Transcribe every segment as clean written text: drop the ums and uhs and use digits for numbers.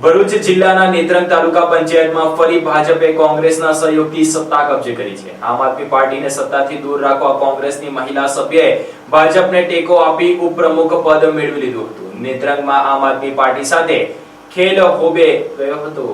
ભરૂચ જિલ્લાના નેત્રંગ તાલુકા પંચાયતમાં ફરી ભાજપે કોંગ્રેસના સહયોગથી સત્તા કબજે કરી છે। આમ આદમી પાર્ટીને સત્તાથી દૂર રાખવા કોંગ્રેસની મહિલા સભ્યએ ભાજપને ટેકો આપી ઉપપ્રમુખ પદ મેળવી લીધું હતું। નેત્રંગમાં આમ આદમી પાર્ટી સાથે ખેલ હોબે ગયો હતો।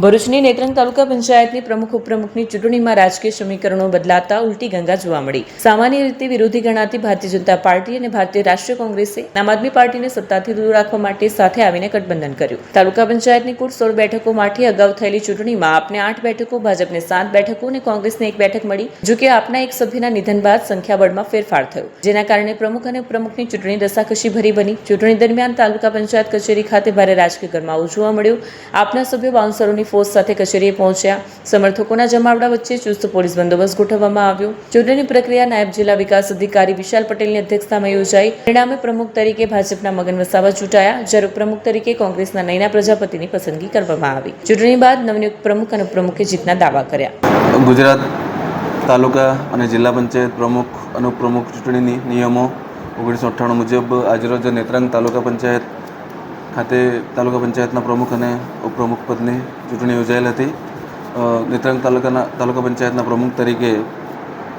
ભરૂચની નેત્રંગ તાલુકા પંચાયતની પ્રમુખ ઉપપ્રમુખની ચૂંટણીમાં રાજકીય સમીકરણો બદલાતા ઉલટી ગંગા જોવા મળી। સામાન્ય રીતે વિરોધી ગણાતી ભારતીય જનતા પાર્ટી અને ભારતીય રાષ્ટ્રીય કોંગ્રેસે આમ આદમી પાર્ટીને સત્તાથી દૂર રાખવા માટે સાથે આવીને ગઠબંધન કર્યું। તાલુકા પંચાયતની કુલ 16 બેઠકોમાંથી અગાઉ થયેલી ચૂંટણીમાં આપને 8 બેઠકો, ભાજપને 7 બેઠકો અને કોંગ્રેસને 1 બેઠક મળી। જો કે આપના એક સભ્યના નિધન બાદ સંખ્યાબળમાં ફેરફાર થયો, જેના કારણે પ્રમુખ અને ઉપપ્રમુખની ચૂંટણી રસાકસી ભરી બની। ચૂંટણી દરમિયાન તાલુકા પંચાયત કચેરી ખાતે ભારે રાજકીય ગરમાવો જોવા મળ્યો। આપના સભ્યો બાઉન્સરોની ફોર્સ સાથે કચેરીએ પહોંચ્યા। સમર્થકોના જમાવડા વચ્ચે ચુસ્ત પોલીસ બંદોબસ્ત ગોઠવવામાં આવ્યો। ચૂંટણી પ્રક્રિયા નાયબ જિલ્લા વિકાસ અધિકારી વિશાલ પટેલની અધ્યક્ષતામાં યોજાઈ। પરિણામે પ્રમુખ તરીકે ભાજપના મગન વસાવા ચૂંટાયા, જ્યારે ઉપપ્રમુખ તરીકે કોંગ્રેસના નયના પ્રજાપતિની પસંદગી કરવામાં આવી। ચૂંટણી બાદ નવનિયુક્ત પ્રમુખ અને ઉપપ્રમુખે જીતના દાવા કર્યા। ગુજરાત તાલુકા અને જિલ્લા પંચાયત પ્રમુખ અને ઉપપ્રમુખ ચૂંટણીની નિયમો 1998 મુજબ આજરોજ નેત્રંગ તાલુકા પંચાયત ખાતે તાલુકા પંચાયતના પ્રમુખ અને ઉપપ્રમુખ પદની ચૂંટણી યોજાયેલ હતી। નેત્રંગ તાલુકા પંચાયતના પ્રમુખ તરીકે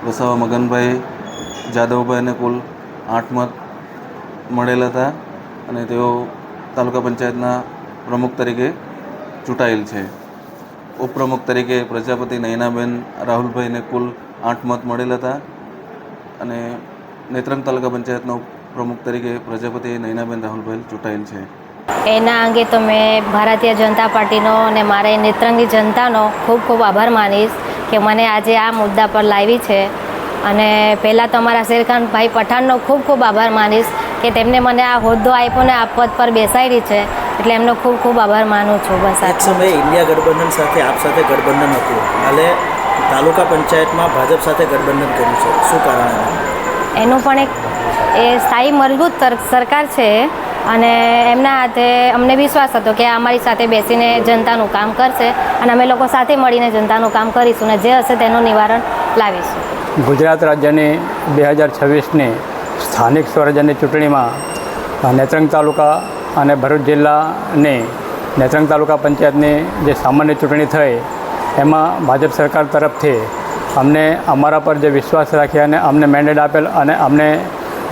વસાવા મગનભાઈ જાદવભાઈને કુલ 8 મત મળેલા હતા અને તેઓ તાલુકા પંચાયતના પ્રમુખ તરીકે ચૂંટાયેલ છે। ઉપપ્રમુખ તરીકે પ્રજાપતિ નયનાબેન રાહુલભાઈને કુલ 8 મત મળેલા હતા અને નેત્રંગ તાલુકા પંચાયતના પ્રમુખ તરીકે પ્રજાપતિ નયનાબેન રાહુલભાઈ ચૂંટાયેલ છે। એના અંગે તો મેં ભારતીય જનતા પાર્ટીનો અને મારા નેત્રંગી જનતાનો ખૂબ ખૂબ આભાર માનીશ કે મને આજે આ મુદ્દા પર લાવી છે। અને પહેલાં તો અમારા શેરખાનભાઈ પઠાણનો ખૂબ ખૂબ આભાર માનીશ કે તેમને મને આ હોદ્દો આપ્યો ને આ પદ પર બેસાડી છે, એટલે એમનો ખૂબ ખૂબ આભાર માનું છું। બસ એક સમયે ઇન્ડિયા ગઠબંધન સાથે આપ સાથે ગઠબંધન હતું, હાલે તાલુકા પંચાયતમાં ભાજપ સાથે ગઠબંધન કર્યું છે, શું કારણ? એનું પણ એક સ્થાયી મજબૂત સરકાર છે અને એમના હાથે અમને વિશ્વાસ હતો કે અમારી સાથે બેસીને જનતાનું કામ કરશે અને અમે લોકો સાથે મળીને જનતાનું કામ કરીશું અને જે હશે તેનું નિવારણ લાવીશું। ગુજરાત રાજ્યની 2026ની સ્થાનિક સ્વરાજ્યની ચૂંટણીમાં નેત્રંગ તાલુકા અને ભરૂચ જિલ્લાની નેત્રંગ તાલુકા પંચાયતની જે સામાન્ય ચૂંટણી થઈ એમાં ભાજપ સરકાર તરફથી અમને અમારા પર જે વિશ્વાસ રાખી અને અમને મેન્ડેટ આપેલ અને અમને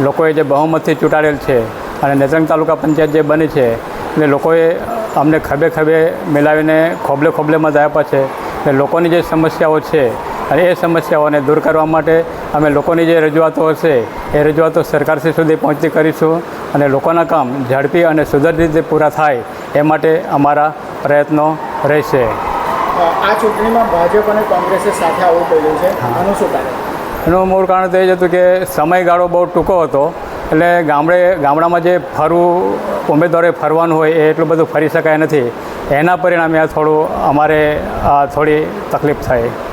લોકોએ જે બહુમતથી ચૂંટાડેલ છે અને નેત્રંગ તાલુકા પંચાયત જે બની છે એટલે લોકોએ અમને ખભે ખભે મિલાવીને ખોબલે ખોબલેમાં જ આપ્યા છે। એટલે લોકોની જે સમસ્યાઓ છે અને એ સમસ્યાઓને દૂર કરવા માટે અમે લોકોની જે રજૂઆતો હશે એ રજૂઆતો સરકારશ્રી સુધી પહોંચતી કરીશું અને લોકોના કામ ઝડપી અને સુધર રીતે પૂરા થાય એ માટે અમારા પ્રયત્નો રહેશે। આ ચૂંટણીમાં ભાજપ અને કોંગ્રેસે સાથે આવવું પડ્યું છે, આનું શું કારણ? એનું મૂળ કારણ તો એ જ હતું કે સમયગાળો બહુ ટૂંકો હતો, એટલે ગામડામાં જે ઉમેદવારોએ ફરવાનું હોય એ એટલું બધું ફરી શકાય નથી। એના પરિણામે થોડું અમારે થોડી તકલીફ થઈ।